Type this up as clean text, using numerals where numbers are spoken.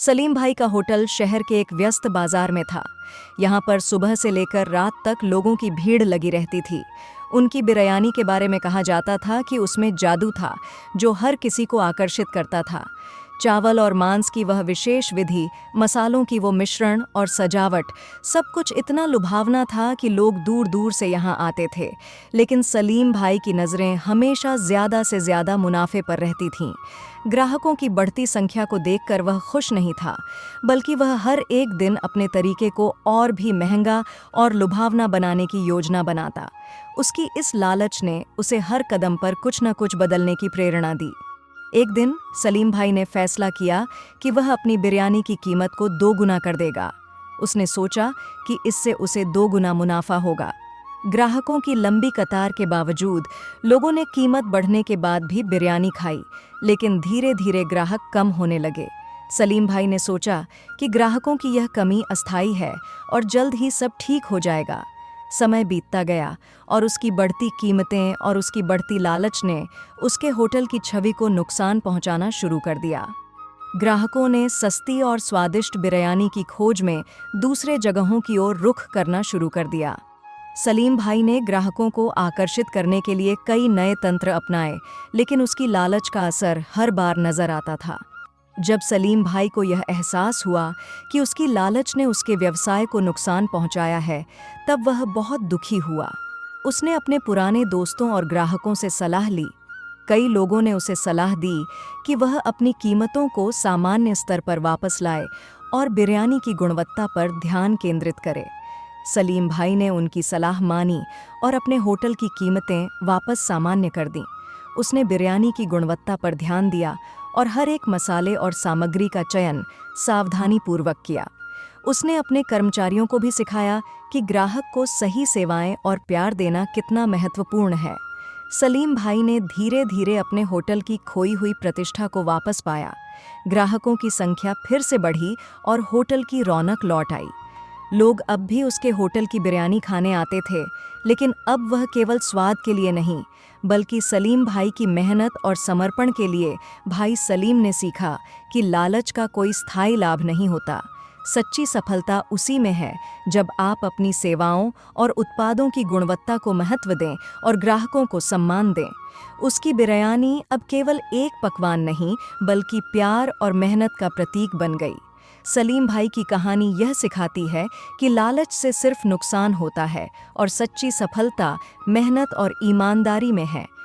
सलीम भाई का होटल शहर के एक व्यस्त बाजार में था। यहाँ पर सुबह से लेकर रात तक लोगों की भीड़ लगी रहती थी। उनकी बिरयानी के बारे में कहा जाता था कि उसमें जादू था, जो हर किसी को आकर्षित करता था। चावल और मांस की वह विशेष विधि, मसालों की वो मिश्रण और सजावट, सब कुछ इतना लुभावना था कि लोग दूर दूर से यहाँ आते थे। लेकिन सलीम भाई की नज़रें हमेशा ज़्यादा से ज़्यादा मुनाफे पर रहती थीं। ग्राहकों की बढ़ती संख्या को देखकर वह खुश नहीं था, बल्कि वह हर एक दिन अपने तरीके को और भी महंगा और लुभावना बनाने की योजना बनाता। उसकी इस लालच ने उसे हर कदम पर कुछ न कुछ बदलने की प्रेरणा दी। एक दिन सलीम भाई ने फैसला किया कि वह अपनी बिरयानी की कीमत को 2 गुना कर देगा। उसने सोचा कि इससे उसे 2 गुना मुनाफा होगा। ग्राहकों की लंबी कतार के बावजूद लोगों ने कीमत बढ़ने के बाद भी बिरयानी खाई, लेकिन धीरे धीरे ग्राहक कम होने लगे। सलीम भाई ने सोचा कि ग्राहकों की यह कमी अस्थायी है और जल्द ही सब ठीक हो जाएगा। समय बीतता गया और उसकी बढ़ती कीमतें और उसकी बढ़ती लालच ने उसके होटल की छवि को नुकसान पहुंचाना शुरू कर दिया। ग्राहकों ने सस्ती और स्वादिष्ट बिरयानी की खोज में दूसरे जगहों की ओर रुख करना शुरू कर दिया। सलीम भाई ने ग्राहकों को आकर्षित करने के लिए कई नए तंत्र अपनाए, लेकिन उसकी लालच का असर हर बार नजर आता था। जब सलीम भाई को यह एहसास हुआ कि उसकी लालच ने उसके व्यवसाय को नुकसान पहुंचाया है, तब वह बहुत दुखी हुआ। उसने अपने पुराने दोस्तों और ग्राहकों से सलाह ली। कई लोगों ने उसे सलाह दी कि वह अपनी कीमतों को सामान्य स्तर पर वापस लाए और बिरयानी की गुणवत्ता पर ध्यान केंद्रित करे। सलीम भाई ने उनकी सलाह मानी और अपने होटल की कीमतें वापस सामान्य कर दीं। उसने बिरयानी की गुणवत्ता पर ध्यान दिया और हर एक मसाले और सामग्री का चयन सावधानीपूर्वक किया। उसने अपने कर्मचारियों को भी सिखाया कि ग्राहक को सही सेवाएं और प्यार देना कितना महत्वपूर्ण है। सलीम भाई ने धीरे धीरे अपने होटल की खोई हुई प्रतिष्ठा को वापस पाया। ग्राहकों की संख्या फिर से बढ़ी और होटल की रौनक लौट आई। लोग अब भी उसके होटल की बिरयानी खाने आते थे, लेकिन अब वह केवल स्वाद के लिए नहीं, बल्कि सलीम भाई की मेहनत और समर्पण के लिए। भाई सलीम ने सीखा कि लालच का कोई स्थायी लाभ नहीं होता। सच्ची सफलता उसी में है जब आप अपनी सेवाओं और उत्पादों की गुणवत्ता को महत्व दें और ग्राहकों को सम्मान दें। उसकी बिरयानी अब केवल एक पकवान नहीं, बल्कि प्यार और मेहनत का प्रतीक बन गई। सलीम भाई की कहानी यह सिखाती है कि लालच से सिर्फ नुकसान होता है और सच्ची सफलता मेहनत और ईमानदारी में है।